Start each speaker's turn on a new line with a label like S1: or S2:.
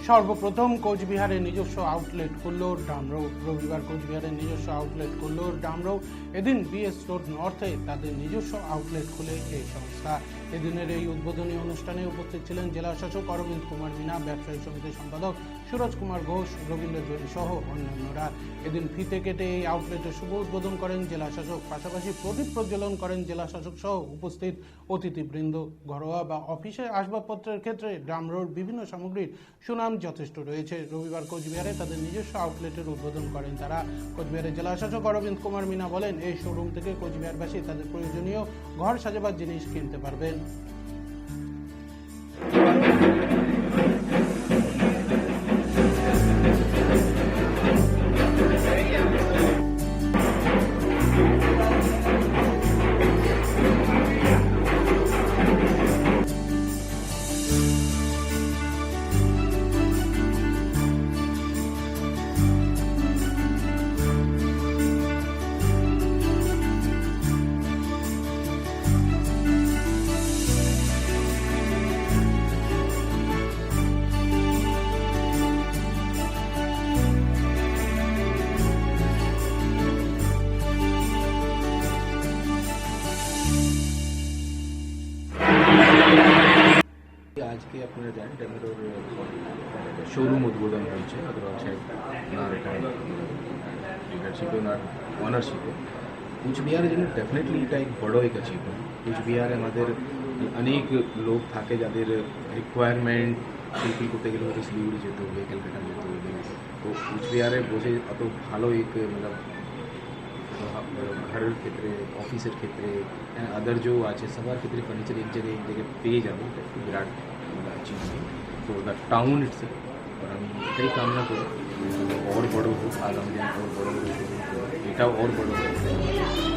S1: সর্বপ্রথম কোচবিহারে নিজস্ব আউটলেট খুলল ডামরো। রবিবার কোচবিহারের নিজস্ব আউটলেট খুলল ডামরো। এদিন বিএস রোড নর্থে তাদের নিজস্ব আউটলেট খুলে এই সংস্থা। এদিনের এই উদ্বোধনী অনুষ্ঠানে উপস্থিত ছিলেন জেলা শাসক অরবিন্দ কুমার মিনা, ব্যবসায়ী সমিতির সম্পাদক সুরজ কুমার ঘোষ, রবীন্দ্র জলি সহ অন্যান্যরা। এদিন ফিতে কেটে এই আউটলেটের শুভ উদ্বোধন করেন জেলা শাসক। পাশাপাশি প্রদীপ প্রজ্বলন করেন জেলা শাসক সহ উপস্থিত অতিথিবৃন্দ। ঘরোয়া বা অফিসের আসবাবপত্রের ক্ষেত্রে ডামরোর বিভিন্ন সামগ্রীর সুনাম যথেষ্ট রয়েছে। রবিবার কোচবিহারে তাদের নিজস্ব আউটলেটের উদ্বোধন করেন তারা। কোচবিহারের জেলা শাসক অরবিন্দ কুমার মিনা বলেন, এই শোরুম থেকে কোচবিহারবাসী তাদের প্রয়োজনীয় ঘর সাজাবার জিনিস কিনতে পারবেন।
S2: আজকে আপনারা জানেন ডামরোর শোরুম উদ্বোধন হয়েছে, হচ্ছে ওনার লিডারশিপে, ওনার অনারশিপে। কুচবিহারের জন্য ডেফিনেটলি এটা এক বড় এক অ্যাচিভমেন্ট। কুচবিহারে আমাদের অনেক লোক থাকে যাদের রিকোয়ারমেন্ট ফুলফিল করতে গেলে হয়তো শিলিগুড়ি যেতে হবে, ক্যালকাটা যেতে হবে। তো কুচবিহারে বসে অত ভালো এক ঘরের ক্ষেত্রে, অফিসের ক্ষেত্রে, আদার जो আছে সবার ক্ষেত্রে ফার্নিচার এক জায়গায় পেয়ে যাবো, এটা একটু বিরাট অ্যাচিভমেন্ট। তো দ্য টাউন ইটসেলফ, और আমি এটাই কামনা করি और বড় হোক, আগামী দিনে और বড় হোক, এটাও और বড় হোক।